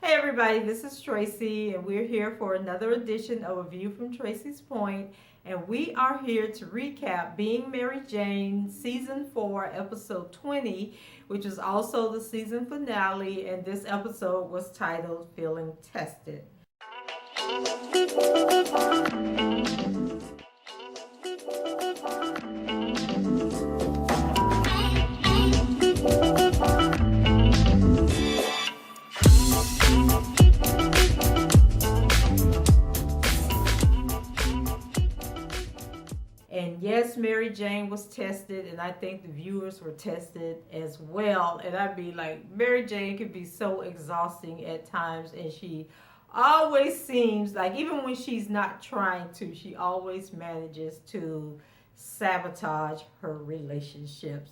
Hey everybody, this is Tracy, and we're here for another edition of A View from Tracy's Point, and we are here to recap Being Mary Jane Season 4, Episode 20, which is also the season finale, and this episode was titled Feeling Tested. And yes, Mary Jane was tested, and I think the viewers were tested as well. And I'd be like, Mary Jane could be so exhausting at times, and she always seems like, even when she's not trying to, she always manages to sabotage her relationships.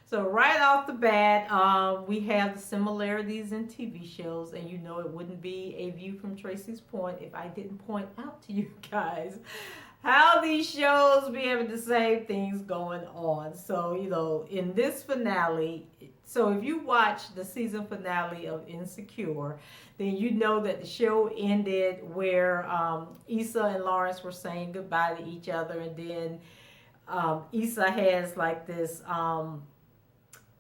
So right off the bat, we have the similarities in TV shows, and you know it wouldn't be A View from Tracy's Point if I didn't point out to you guys how these shows be having the same things going on. So, in this finale, so if you watch the season finale of Insecure, then you know that the show ended where Issa and Lawrence were saying goodbye to each other, and then Issa has like this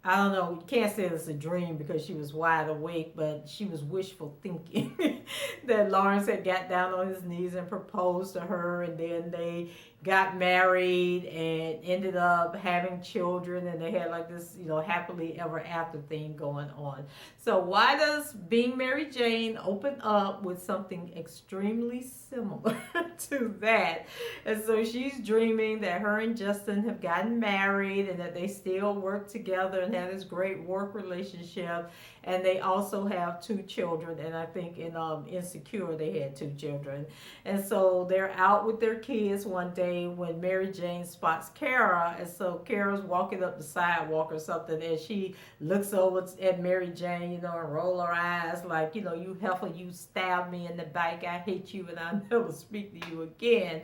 I don't know, you can't say it's a dream because she was wide awake, but she was wishful thinking that Lawrence had got down on his knees and proposed to her, and then they got married and ended up having children, and they had like this, happily ever after thing going on. So why does Being Mary Jane open up with something extremely similar to that? And so she's dreaming that her and Justin have gotten married and that they still work together and have this great work relationship, and they also have two children. And I think in Insecure they had two children. And so they're out with their kids one day when Mary Jane spots Kara, and so Kara's walking up the sidewalk or something, and she looks over at Mary Jane, and roll her eyes like, you heifer, you stabbed me in the back, I hate you, and I'll never speak to you again.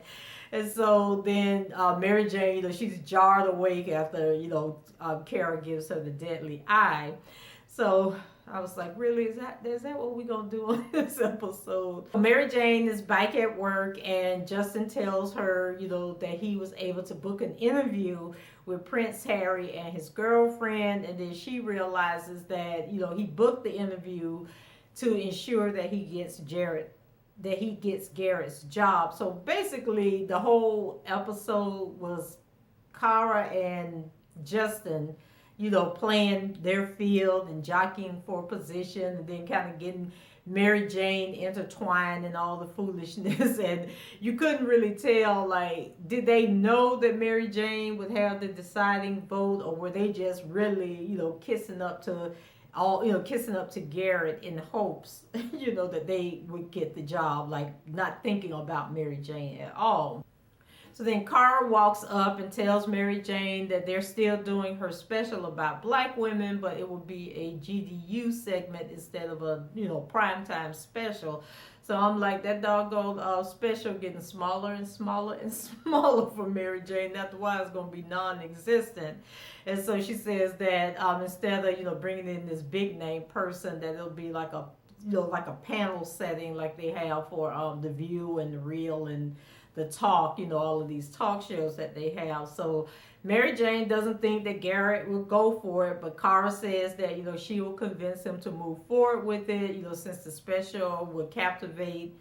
And so then Mary Jane, she's jarred awake after, Kara gives her the deadly eye. So I was like, really, is that what we're gonna do on this episode? Mary Jane is back at work, and Justin tells her, that he was able to book an interview with Prince Harry and his girlfriend, and then she realizes that, he booked the interview to ensure that he gets Garrett's job. So basically, the whole episode was Kara and Justin, playing their field and jockeying for position, and then kind of getting Mary Jane intertwined in all the foolishness. And you couldn't really tell, like, did they know that Mary Jane would have the deciding vote, or were they just really, kissing up to Garrett in hopes, that they would get the job, like not thinking about Mary Jane at all. So then Kara walks up and tells Mary Jane that they're still doing her special about black women, but it will be a GDU segment instead of a, primetime special. So I'm like, that doggone special getting smaller and smaller and smaller for Mary Jane. After a while, it's going to be non-existent. And so she says that instead of, bringing in this big name person, that it'll be like a panel setting like they have for The View and The Real and The Talk, all of these talk shows that they have. So Mary Jane doesn't think that Garrett will go for it, but Kara says that, she will convince him to move forward with it, since the special would captivate,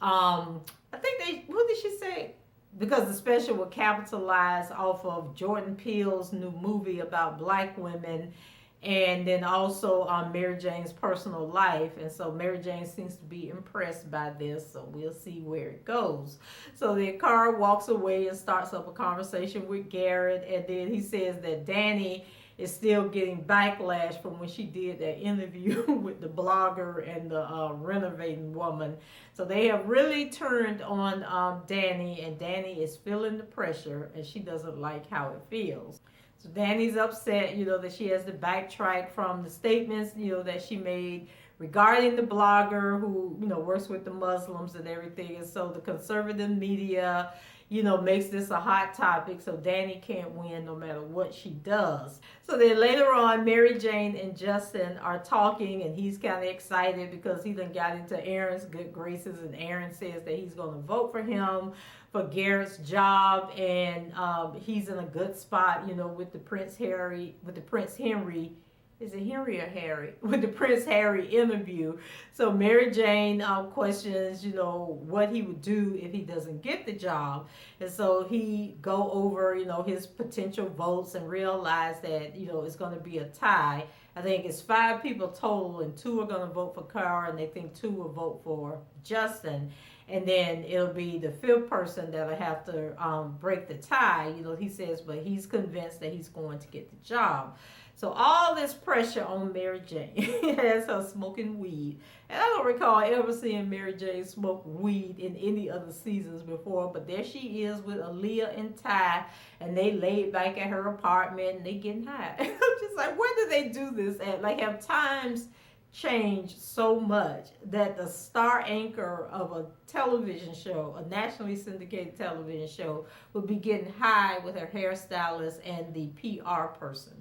I think what did she say? Because the special would capitalize off of Jordan Peele's new movie about black women, and then also Mary Jane's personal life. And so Mary Jane seems to be impressed by this, so we'll see where it goes. So then Kara walks away and starts up a conversation with Garrett, and then he says that Danny is still getting backlash from when she did that interview with the blogger and the renovating woman. So they have really turned on Danny, and Danny is feeling the pressure, and she doesn't like how it feels. So Danny's upset, that she has to backtrack from the statements, that she made regarding the blogger who, works with the Muslims and everything. And so the conservative media, makes this a hot topic. So Danny can't win no matter what she does. So then later on, Mary Jane and Justin are talking, and he's kind of excited because he done got into Aaron's good graces, and Aaron says that he's going to vote for him for Garrett's job, and he's in a good spot, with the Prince Henry. Is it Henry or Harry? With the Prince Harry interview. So Mary Jane questions, what he would do if he doesn't get the job. And so he go over, his potential votes and realize that, it's going to be a tie. I think it's 5 people total, and 2 are going to vote for Cara, and they think 2 will vote for Justin. And then it'll be the 5th person that'll have to break the tie. He says, but he's convinced that he's going to get the job. So all this pressure on Mary Jane has her smoking weed. And I don't recall ever seeing Mary Jane smoke weed in any other seasons before, but there she is with Aaliyah and Ty, and they laid back at her apartment and they getting high. I'm just like, where do they do this at? Like, have times changed so much that the star anchor of a television show, a nationally syndicated television show, would be getting high with her hairstylist and the PR person?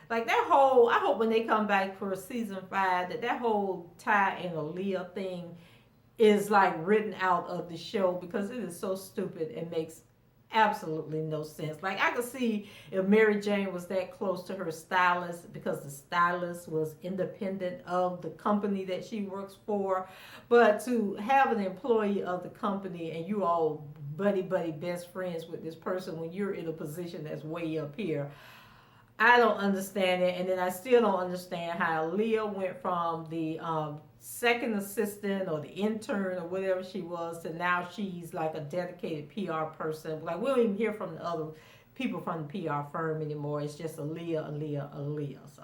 Like that whole, I hope when they come back for season 5 that whole Ty and Aaliyah thing is like written out of the show, because it is so stupid and makes absolutely no sense. Like, I could see if Mary Jane was that close to her stylist, because the stylist was independent of the company that she works for, but to have an employee of the company and you all buddy best friends with this person when you're in a position that's way up here, I don't understand it. And then I still don't understand how Leah went from the second assistant or the intern or whatever she was to now she's like a dedicated PR person. Like, we don't even hear from the other people from the PR firm anymore. It's just Aaliyah. So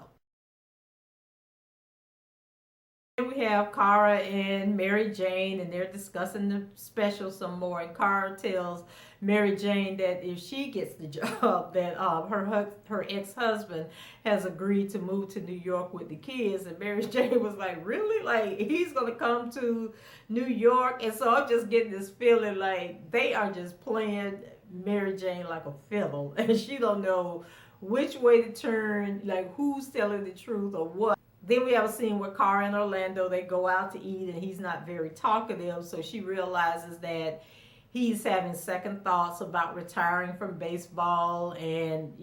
we have Cara and Mary Jane, and they're discussing the special some more. And Cara tells Mary Jane that if she gets the job, that her ex-husband has agreed to move to New York with the kids. And Mary Jane was like, really? Like, he's going to come to New York? And so I'm just getting this feeling like they are just playing Mary Jane like a fiddle, and she don't know which way to turn, like who's telling the truth or what. Then we have a scene where Cara and Orlando, they go out to eat, and he's not very talkative, so she realizes that he's having second thoughts about retiring from baseball, and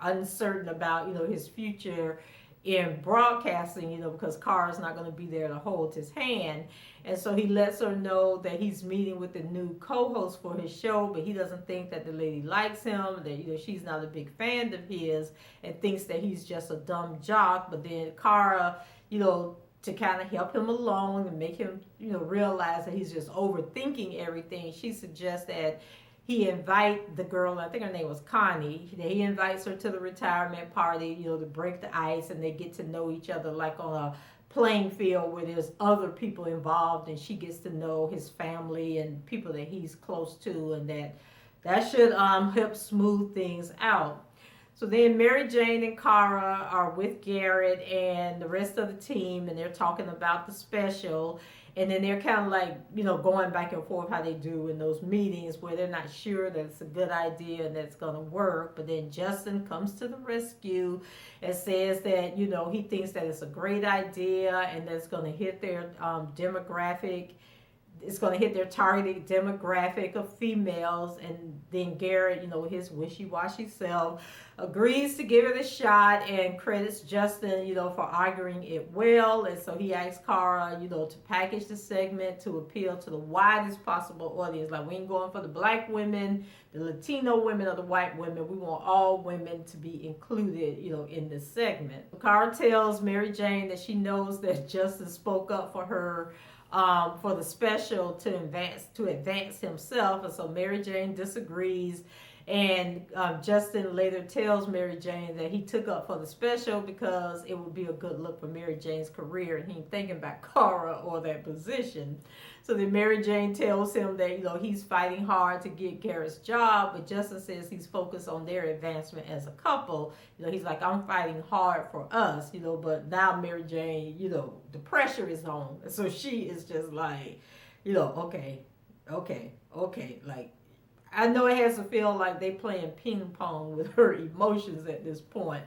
uncertain about his future in broadcasting, because Cara's not going to be there to hold his hand. And so he lets her know that he's meeting with the new co-host for his show, but he doesn't think that the lady likes him, that she's not a big fan of his, and thinks that he's just a dumb jock. But then Cara, to kind of help him along and make him, realize that he's just overthinking everything, she suggests that he invite the girl, I think her name was Connie, that he invites her to the retirement party, to break the ice, and they get to know each other like on a playing field where there's other people involved, and she gets to know his family and people that he's close to, and that should help smooth things out. So then Mary Jane and Cara are with Garrett and the rest of the team, and they're talking about the special. And then they're kind of like, going back and forth how they do in those meetings where they're not sure that it's a good idea and that it's going to work. But then Justin comes to the rescue and says that, he thinks that it's a great idea and that it's going to hit their demographic. It's going to hit their targeted demographic of females. And then Garrett, his wishy-washy self, agrees to give it a shot and credits Justin, for arguing it well. And so he asks Cara, to package the segment to appeal to the widest possible audience. Like, we ain't going for the black women, the Latino women, or the white women. We want all women to be included, in this segment. Cara tells Mary Jane that she knows that Justin spoke up for her for the special to advance himself, and so Mary Jane disagrees. And Justin later tells Mary Jane that he took up for the special because it would be a good look for Mary Jane's career, and he ain't thinking about Cara or that position. So then Mary Jane tells him that he's fighting hard to get Garrett's job, but Justin says he's focused on their advancement as a couple. He's like, I'm fighting hard for us, but now Mary Jane, the pressure is on. So she is just like, okay, like, I know it has to feel like they playing ping pong with her emotions at this point.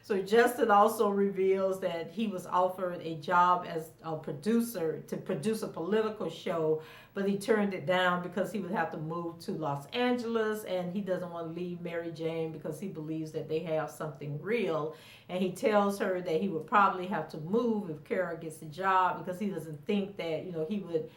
So Justin also reveals that he was offered a job as a producer to produce a political show, but he turned it down because he would have to move to Los Angeles and he doesn't want to leave Mary Jane because he believes that they have something real. And he tells her that he would probably have to move if Kara gets the job because he doesn't think that, he would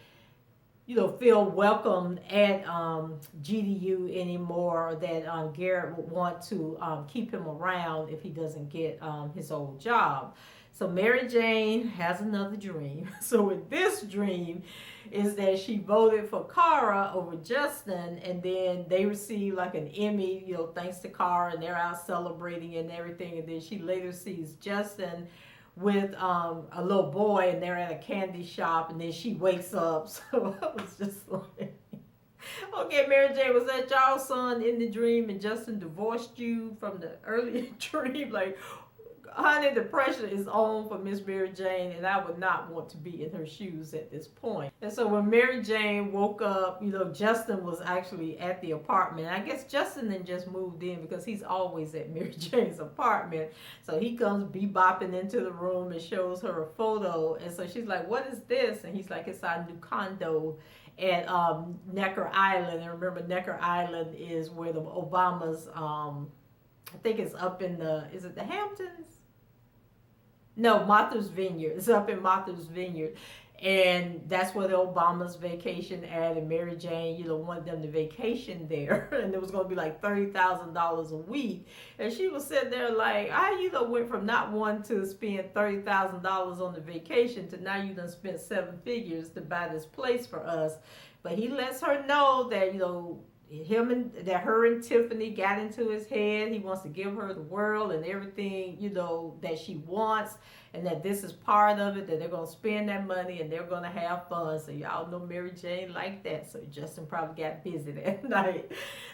feel welcomed at GDU anymore, or that Garrett would want to keep him around if he doesn't get his old job. So Mary Jane has another dream. So with this dream is that she voted for Cara over Justin, and then they receive like an Emmy, thanks to Cara, and they're out celebrating and everything. And then she later sees Justin with a little boy, and they're at a candy shop, and then she wakes up. So I was just like, okay, Mary Jane, was that y'all's son in the dream and Justin divorced you from the earlier dream? Like, honey, the pressure is on for Miss Mary Jane, and I would not want to be in her shoes at this point. And so when Mary Jane woke up, Justin was actually at the apartment. I guess Justin then just moved in because he's always at Mary Jane's apartment. So he comes bebopping into the room and shows her a photo. And so she's like, what is this? And he's like, it's our new condo at Necker Island. And remember, Necker Island is where the Obamas, I think it's up in is it the Hamptons? No, Martha's Vineyard. It's up in Martha's Vineyard. And that's where the Obamas vacation at. And Mary Jane, wanted them to vacation there. And it was going to be like $30,000 a week. And she was sitting there like, I, went from not wanting to spend $30,000 on the vacation to now you done spent 7 figures to buy this place for us. But he lets her know that, her and Tiffany got into his head. He wants to give her the world and everything, that she wants, and that this is part of it, that they're going to spend that money and they're going to have fun. So y'all know Mary Jane like that. So Justin probably got busy that night.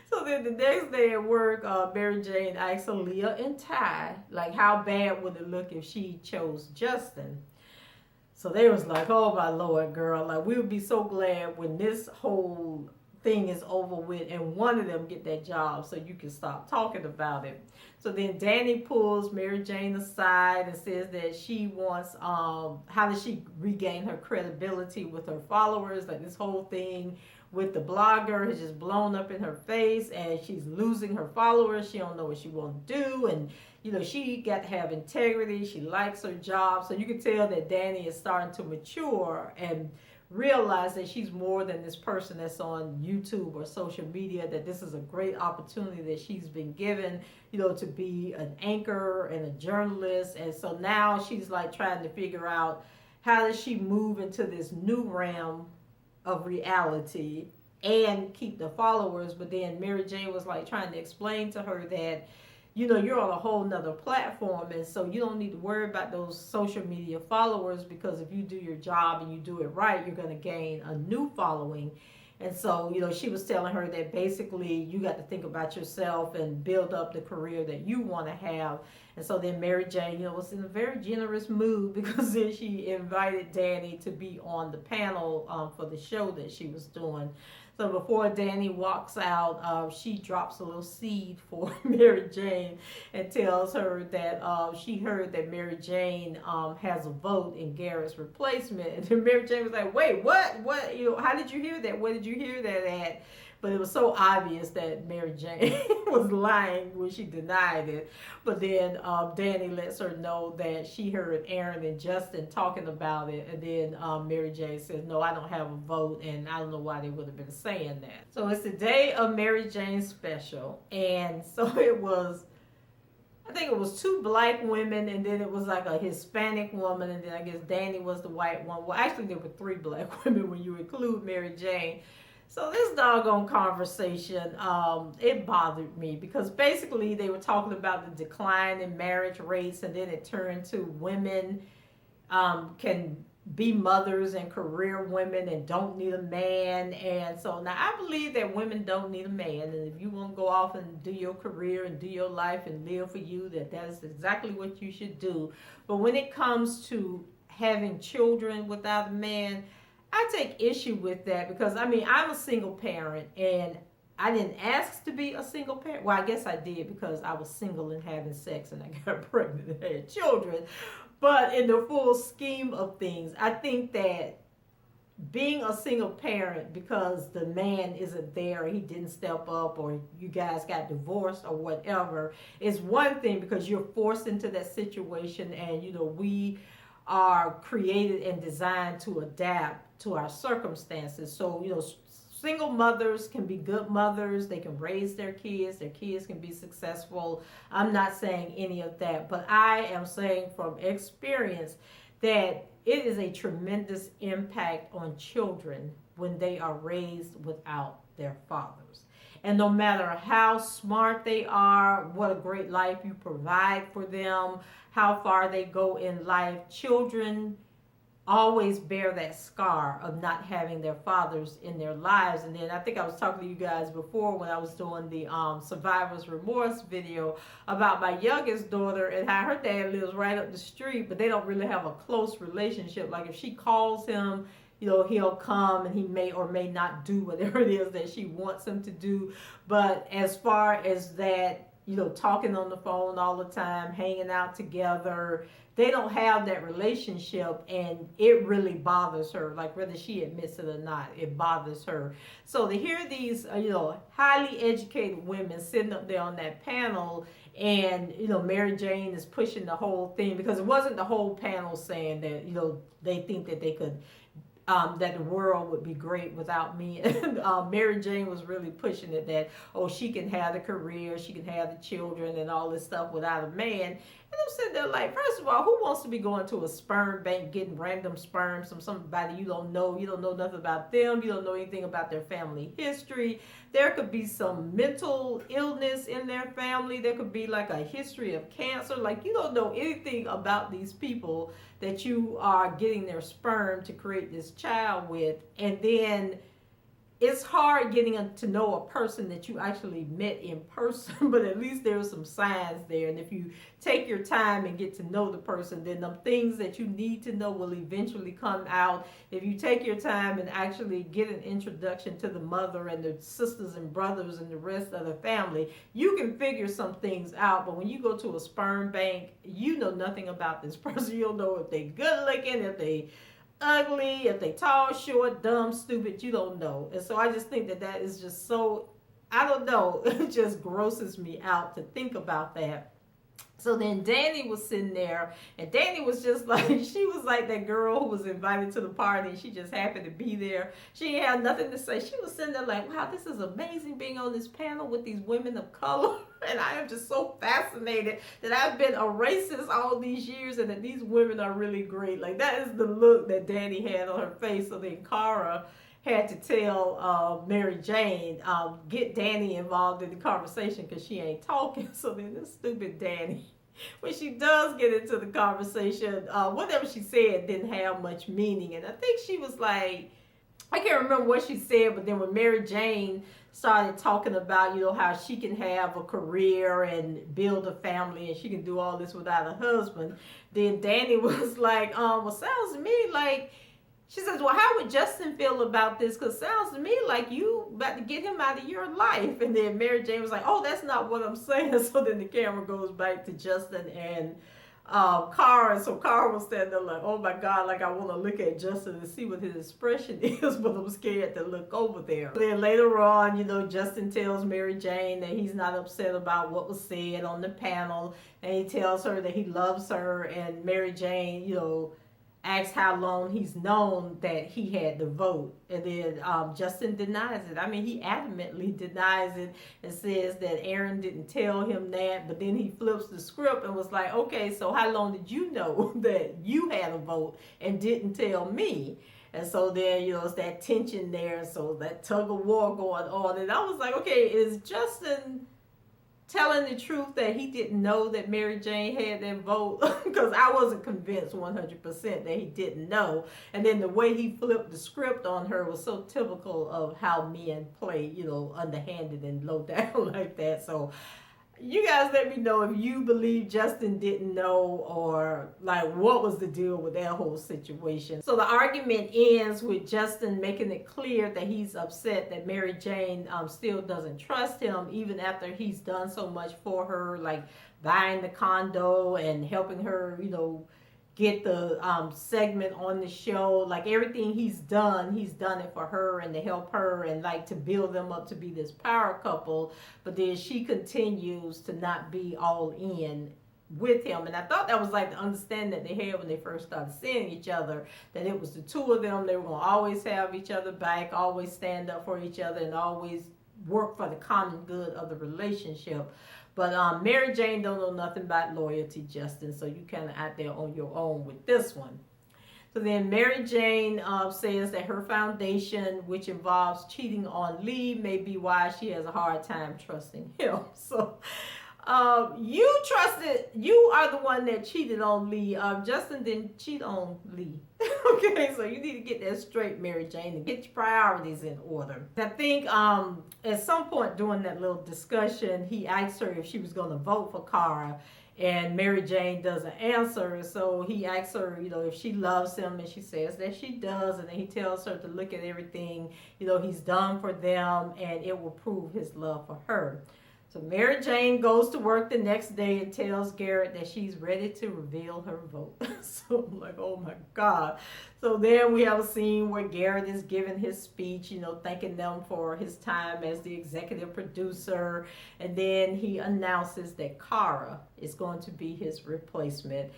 So then the next day at work, Mary Jane asked Aaliyah and Ty, like, how bad would it look if she chose Justin? So they was like, oh my Lord, girl, like, we would be so glad when this whole thing is over with and one of them get that job so you can stop talking about it. So then Danny pulls Mary Jane aside and says that she wants, how does she regain her credibility with her followers? Like, this whole thing with the blogger has just blown up in her face and she's losing her followers. She don't know what she want to do, and she got to have integrity. She likes her job. So you can tell that Danny is starting to mature and realize that she's more than this person that's on YouTube or social media, that this is a great opportunity that she's been given, to be an anchor and a journalist. And so now she's like trying to figure out how does she move into this new realm of reality and keep the followers. But then Mary Jane was like trying to explain to her that you're on a whole nother platform, and so you don't need to worry about those social media followers, because if you do your job and you do it right, you're going to gain a new following. And so, she was telling her that basically you got to think about yourself and build up the career that you want to have. And so then Mary Jane, was in a very generous mood, because then she invited Danny to be on the panel for the show that she was doing. So before Danny walks out, she drops a little seed for Mary Jane and tells her that she heard that Mary Jane has a vote in Garrett's replacement. And then Mary Jane was like, wait, what? What? How did you hear that? Where did you hear that at? But it was so obvious that Mary Jane was lying when she denied it. But then Danny lets her know that she heard Aaron and Justin talking about it. And then Mary Jane says, no, I don't have a vote. And I don't know why they would have been saying that. So it's the day of Mary Jane's special. And so it was, I think it was 2 black women, and then it was like a Hispanic woman, and then I guess Danny was the white one. Well, actually there were 3 black women when you include Mary Jane. So this doggone conversation, it bothered me, because basically they were talking about the decline in marriage rates, and then it turned to women can be mothers and career women and don't need a man. And so now I believe that women don't need a man, and if you want to go off and do your career and do your life and live for you, that is exactly what you should do. But when it comes to having children without a man, I take issue with that, because I'm a single parent, and I didn't ask to be a single parent. Well, I guess I did because I was single and having sex and I got pregnant and had children. But in the full scheme of things, I think that being a single parent because the man isn't there, he didn't step up, or you guys got divorced or whatever, is one thing because you're forced into that situation. And we are created and designed to adapt to our circumstances. So single mothers can be good mothers, they can raise their kids can be successful. I'm not saying any of that, but I am saying from experience that it is a tremendous impact on children when they are raised without their fathers. And no matter how smart they are, what a great life you provide for them, how far they go in life, children always bear that scar of not having their fathers in their lives. And then I think I was talking to you guys before when I was doing the survivor's remorse video about my youngest daughter and how her dad lives right up the street, but they don't really have a close relationship. Like if she calls him, he'll come and he may or may not do whatever it is that she wants him to do. But as far as that, talking on the phone all the time, hanging out together, they don't have that relationship, and it really bothers her. Like whether she admits it or not, it bothers her. So to hear these, highly educated women sitting up there on that panel, and Mary Jane is pushing the whole thing, because it wasn't the whole panel saying that they think that they could. That the world would be great without me. And Mary Jane was really pushing it that, she can have the career, she can have the children and all this stuff without a man. And I'm sitting there like, first of all, who wants to be going to a sperm bank getting random sperms from somebody you don't know? You don't know nothing about them. You don't know anything about their family history. There could be some mental illness in their family. There could be like a history of cancer. Like you don't know anything about these people that you are getting their sperm to create this child with. And then it's hard getting to know a person that you actually met in person, but at least there are some signs there. And if you take your time and get to know the person, then the things that you need to know will eventually come out. If you take your time and actually get an introduction to the mother and the sisters and brothers and the rest of the family, you can figure some things out. But when you go to a sperm bank, you know nothing about this person. You don't know if they're good looking, if they ugly, if they tall, short, dumb, stupid, you don't know. And so I just think that is just so, I don't know, it just grosses me out to think about that. So then Danny was sitting there, and Danny was just like, she was like that girl who was invited to the party, and she just happened to be there. She had nothing to say. She was sitting there like, wow, this is amazing being on this panel with these women of color. And I am just so fascinated that I've been a racist all these years and that these women are really great. Like that is the look that Danny had on her face. So then Cara had to tell Mary Jane, get Danny involved in the conversation because she ain't talking. So then this stupid Danny, when she does get into the conversation, whatever she said didn't have much meaning. And I think she was like, I can't remember what she said, but then when Mary Jane started talking about, how she can have a career and build a family and she can do all this without a husband, then Danny was like, well, sounds to me like, she says, well, how would Justin feel about this? Because sounds to me like you about to get him out of your life. And then Mary Jane was like, oh, that's not what I'm saying. So then the camera goes back to Justin and Cara. So Cara was standing there like, oh my God, like I want to look at Justin and see what his expression is, but I'm scared to look over there. Then later on, Justin tells Mary Jane that he's not upset about what was said on the panel, and he tells her that he loves her, and Mary Jane, asks how long he's known that he had the vote. And then Justin denies it. I mean, he adamantly denies it and says that Aaron didn't tell him that. But then he flips the script and was like, okay, so how long did you know that you had a vote and didn't tell me? And so then, it's that tension there. So that tug of war going on. And I was like, okay, is Justin telling the truth that he didn't know that Mary Jane had that vote? Because I wasn't convinced 100% that he didn't know. And then the way he flipped the script on her was so typical of how men play, underhanded and low down like that. So You guys let me know if you believe Justin didn't know, or like what was the deal with that whole situation. So the argument ends with Justin making it clear that he's upset that Mary Jane still doesn't trust him even after he's done so much for her, like buying the condo and helping her, get the segment on the show. Like everything he's done it for her and to help her and like to build them up to be this power couple. But then she continues to not be all in with him. And I thought that was like the understanding that they had when they first started seeing each other, that it was the two of them. They were going to always have each other back, always stand up for each other, and always work for the common good of the relationship. But Mary Jane don't know nothing about loyalty, Justin, so you kind of out there on your own with this one. So then Mary Jane says that her foundation, which involves cheating on Lee, may be why she has a hard time trusting him. So you are the one that cheated on Lee. Justin didn't cheat on Lee. Okay, so you need to get that straight, Mary Jane, and get your priorities in order. I think at some point during that little discussion, he asked her if she was going to vote for Cara, and Mary Jane doesn't answer. So he asks her, if she loves him, and she says that she does, and then he tells her to look at everything, he's done for them, and it will prove his love for her. So Mary Jane goes to work the next day and tells Garrett that she's ready to reveal her vote. So I'm like, oh my God. So then we have a scene where Garrett is giving his speech, thanking them for his time as the executive producer. And then he announces that Cara is going to be his replacement.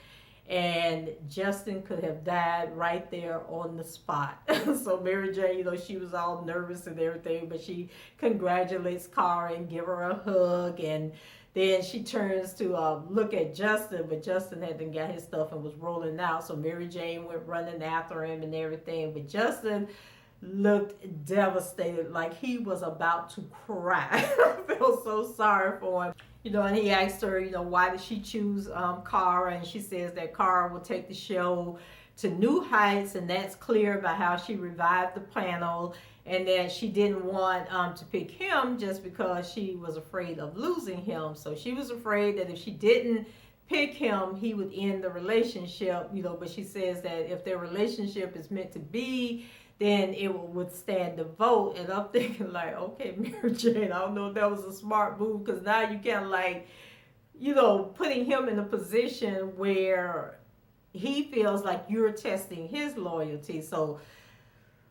And Justin could have died right there on the spot. So Mary Jane, she was all nervous and everything, but she congratulates Cara and give her a hug. And then she turns to look at Justin, but Justin hadn't got his stuff and was rolling out. So Mary Jane went running after him and everything. But Justin looked devastated, like he was about to cry. I felt so sorry for him. And he asked her, why did she choose Cara? And she says that Cara will take the show to new heights, and that's clear by how she revived the panel, and that she didn't want to pick him just because she was afraid of losing him. So she was afraid that if she didn't pick him, he would end the relationship, but she says that if their relationship is meant to be, then it will withstand the vote. And I'm thinking like, okay, Mary Jane, I don't know if that was a smart move, because now you kind of like, putting him in a position where he feels like you're testing his loyalty. So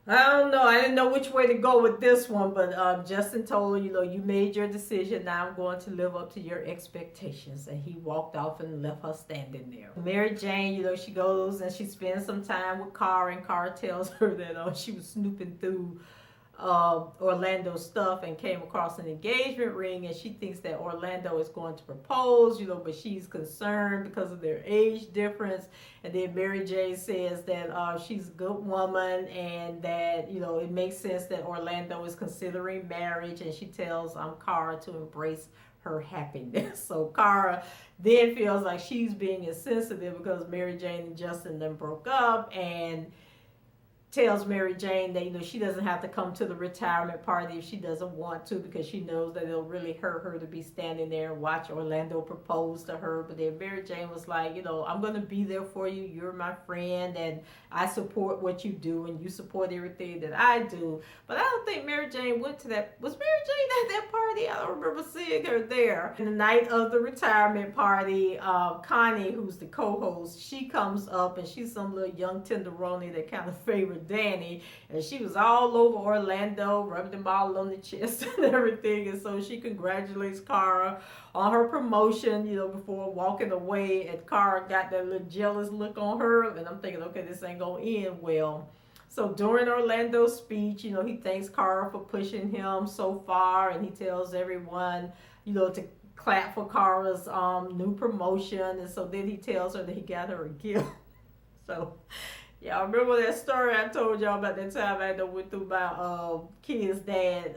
I don't know. I didn't know which way to go with this one, but Justin told her, you made your decision. Now I'm going to live up to your expectations. And he walked off and left her standing there. Mary Jane, she goes and she spends some time with Cara, and Cara tells her that she was snooping through Orlando's stuff and came across an engagement ring, and she thinks that Orlando is going to propose, but she's concerned because of their age difference. And then Mary Jane says that she's a good woman, and that it makes sense that Orlando is considering marriage, and she tells Cara to embrace her happiness. So Cara then feels like she's being insensitive because Mary Jane and Justin then broke up, and tells Mary Jane that she doesn't have to come to the retirement party if she doesn't want to, because she knows that it'll really hurt her to be standing there and watch Orlando propose to her. But then Mary Jane was like, I'm going to be there for you. You're my friend, and I support what you do, and you support everything that I do. But I don't think Mary Jane went to that. Was Mary Jane at that party? I don't remember seeing her there. And the night of the retirement party, Connie, who's the co-host, she comes up, and she's some little young tenderoni that kind of favored Danny, and she was all over Orlando, rubbed him all on the chest and everything. And so she congratulates Cara on her promotion, before walking away. And Cara got that little jealous look on her, and I'm thinking, okay, this ain't gonna end well. So during Orlando's speech, he thanks Cara for pushing him so far, and he tells everyone, to clap for Cara's new promotion. And so then he tells her that he got her a gift. So yeah, I remember that story I told y'all about that time I went through my kid's dad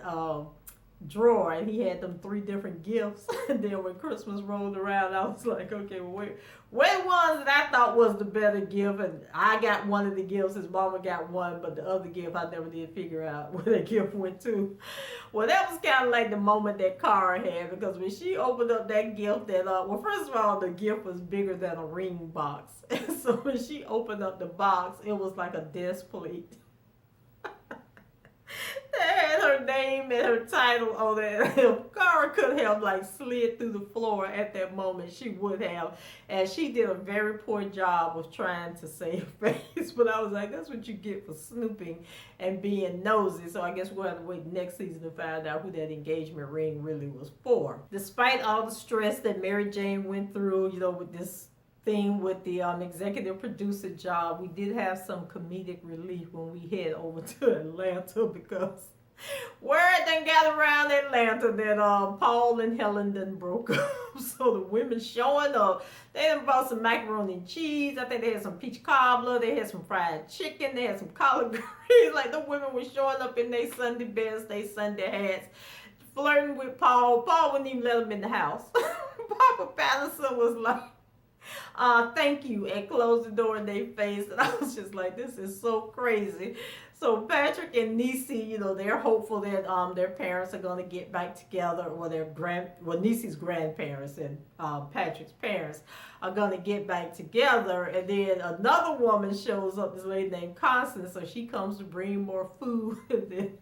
drawer, and he had them 3 different gifts. And then when Christmas rolled around, I was like, okay, well, where ones that I thought was the better gift, and I got one of the gifts, his mama got one, but the other gift I never did figure out where that gift went to. Well, that was kind of like the moment that Cara had, because when she opened up that gift, that well, first of all, the gift was bigger than a ring box. And so when she opened up the box, it was like a desk plate. That had her name and her title on it. If Cara could have like slid through the floor at that moment, she would have. And she did a very poor job of trying to save face. But I was like, that's what you get for snooping and being nosy. So I guess we'll have to wait next season to find out who that engagement ring really was for. Despite all the stress that Mary Jane went through, with this thing with the executive producer job, we did have some comedic relief when we head over to Atlanta, because word done got around Atlanta that Paul and Helen done broke up. So the women showing up, they done brought some macaroni and cheese. I think they had some peach cobbler, they had some fried chicken, they had some collard greens. Like, the women were showing up in their Sunday best, they Sunday hats, flirting with Paul. Paul wouldn't even let them in the house. Papa Patterson was like, thank you, and closed the door in their face. And I was just like, this is so crazy. So Patrick and Niecy, they're hopeful that their parents are going to get back together, or Niecy's grandparents and Patrick's parents are going to get back together. And then another woman shows up, this lady named Constance, so she comes to bring more food. And then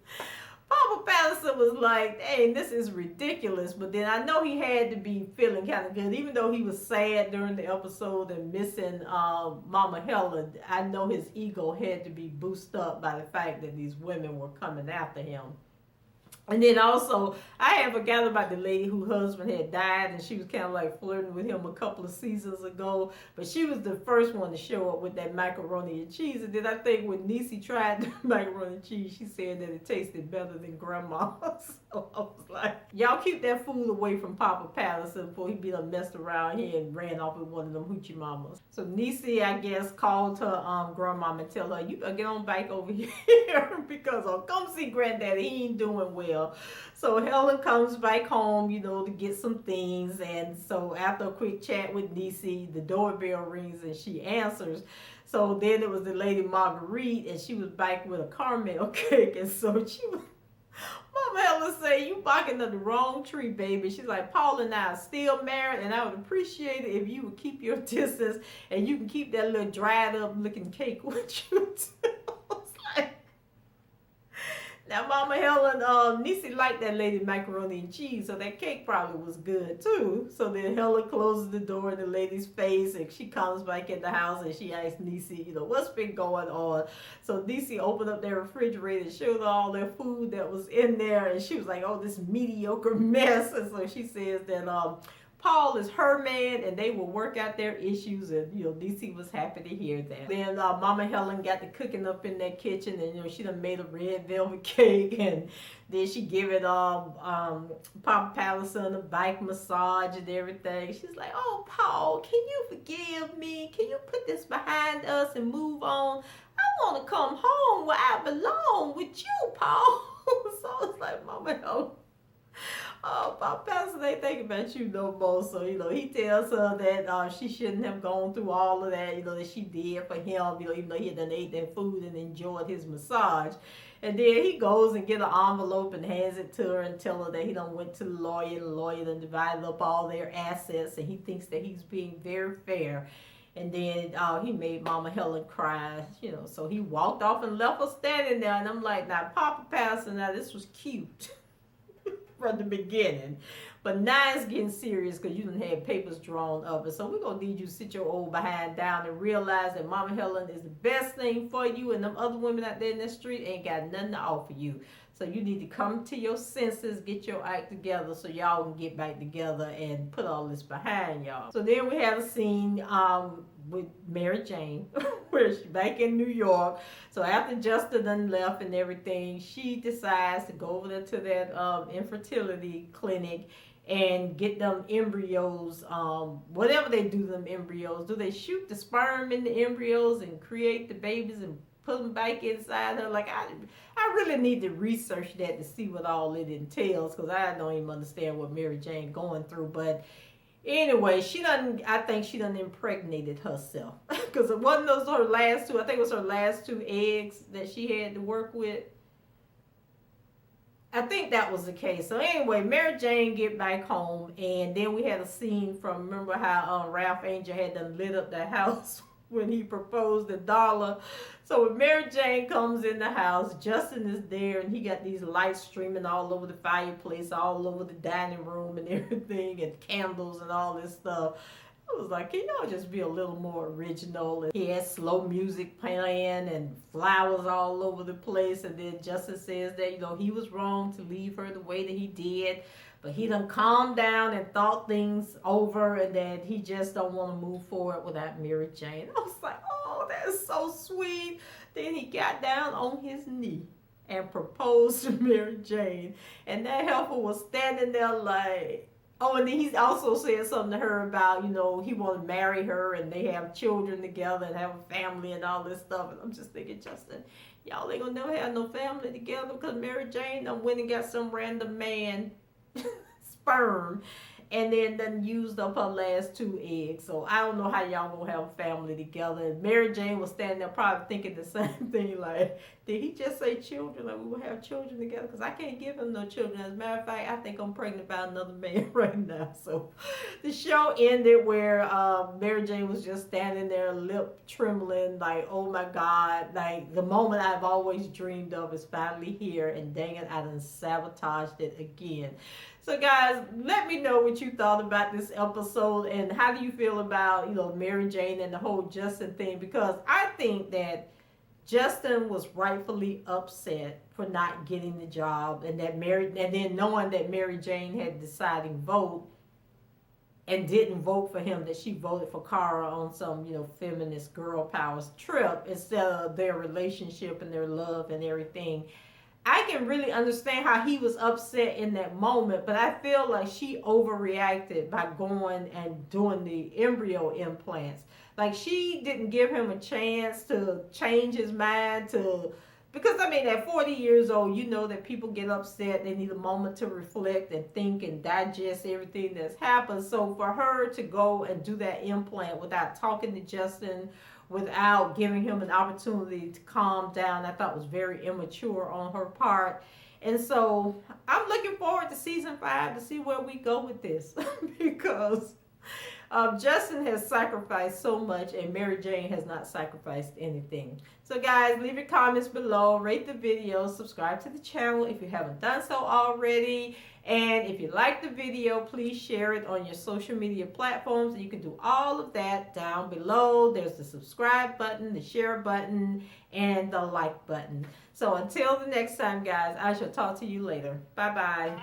Papa Patterson was like, hey, this is ridiculous. But then I know he had to be feeling kind of good. Even though he was sad during the episode and missing Mama Helen, I know his ego had to be boosted up by the fact that these women were coming after him. And then also, I had forgotten about the lady whose husband had died, and she was kind of like flirting with him a couple of seasons ago. But she was the first one to show up with that macaroni and cheese. And then I think when Niecy tried the macaroni and cheese, she said that it tasted better than Grandma's. So I was like, y'all keep that food away from Papa Patterson before he be done messed around here and ran off with one of them hoochie mamas. So Niecy, I guess, called her grandmama and tell her, you better get on back over here because come see Granddaddy, he ain't doing well. So Helen comes back home, to get some things. And so after a quick chat with Niecy, the doorbell rings and she answers. So then it was the lady Marguerite, and she was back with a caramel cake. And so she was, Mama Helen say, you barking up the wrong tree, baby. She's like, Paul and I are still married, and I would appreciate it if you would keep your distance and you can keep that little dried up looking cake with you too. Now, Mama Helen, Niecy liked that lady macaroni and cheese, so that cake probably was good too. So then Helen closes the door in the lady's face, and she comes back in the house and she asks Niecy, what's been going on? So Niecy opened up their refrigerator and showed her all their food that was in there, and she was like, oh, this mediocre mess. And so she says that Paul is her man, and they will work out their issues, and Niecy was happy to hear that. Then Mama Helen got the cooking up in that kitchen, and she done made a red velvet cake, and then she gave it Papa Patterson a bike massage and everything. She's like, oh, Paul, can you forgive me? Can you put this behind us and move on? I want to come home where I belong with you, Paul. So it's like, Mama Helen, oh, Papa Patterson ain't thinking about you no more. So, he tells her that she shouldn't have gone through all of that, that she did for him, even though he had done ate that food and enjoyed his massage. And then he goes and get an envelope and hands it to her and tell her that he done went to the lawyer done divided up all their assets, and he thinks that he's being very fair. And then he made Mama Helen cry, so he walked off and left her standing there. And I'm like, now, Papa Patterson, now this was cute from the beginning, but now it's getting serious because you done had papers drawn up, and so we're gonna need you to sit your old behind down and realize that Mama Helen is the best thing for you, and them other women out there in the street ain't got nothing to offer you. So you need to come to your senses, get your act together, so y'all can get back together and put all this behind y'all. So then we have a scene with Mary Jane, where she's back in New York. So after Justin done left and everything, she decides to go over there to that infertility clinic and get them embryos, whatever they do to them embryos. Do they shoot the sperm in the embryos and create the babies and put them back inside her. Like, I really need to research that to see what all it entails, because I don't even understand what Mary Jane going through. But anyway, I think she done impregnated herself. Because it wasn't those her last two, I think it was her last two eggs that she had to work with. I think that was the case. So anyway, Mary Jane get back home, and then we had a scene from, remember how Ralph Angel had done lit up the house when he proposed to Darla. So when Mary Jane comes in the house, Justin is there, and he got these lights streaming all over the fireplace, all over the dining room and everything, and candles and all this stuff. I was like, can y'all just be a little more original? And he had slow music playing and flowers all over the place. And then Justin says that, he was wrong to leave her the way that he did. But he done calmed down and thought things over, and that he just don't want to move forward without Mary Jane. I was like, oh, that is so sweet. Then he got down on his knee and proposed to Mary Jane. And that heifer was standing there like... Oh, and then he also said something to her about, he want to marry her and they have children together and have a family and all this stuff. And I'm just thinking, Justin, y'all ain't gonna never have no family together, because Mary Jane done went and got some random man sperm and then used up her last two eggs. So I don't know how y'all gonna have a family together. And Mary Jane was standing there probably thinking the same thing, like, did he just say children? Like, we will have children together? Because I can't give him no children. As a matter of fact, I think I'm pregnant by another man right now. So the show ended where Mary Jane was just standing there, lip trembling, like, oh my God, like the moment I've always dreamed of is finally here, and dang it, I done sabotaged it again. So guys, let me know what you thought about this episode, and how do you feel about, Mary Jane and the whole Justin thing, because I think that Justin was rightfully upset for not getting the job, and then knowing that Mary Jane had decided vote and didn't vote for him, that she voted for Cara on some, feminist girl powers trip instead of their relationship and their love and everything. I can really understand how he was upset in that moment, but I feel like she overreacted by going and doing the embryo implants. Like, she didn't give him a chance to change his mind because at 40 years old, that people get upset. They need a moment to reflect and think and digest everything that's happened. So for her to go and do that implant without talking to Justin, without giving him an opportunity to calm down, I thought was very immature on her part. And so I'm looking forward to season 5 to see where we go with this because Justin has sacrificed so much, and Mary Jane has not sacrificed anything. So guys, leave your comments below, rate the video, subscribe to the channel if you haven't done so already. And if you like the video, please share it on your social media platforms. And you can do all of that down below. There's the subscribe button, the share button, and the like button. So until the next time, guys, I shall talk to you later. Bye-bye.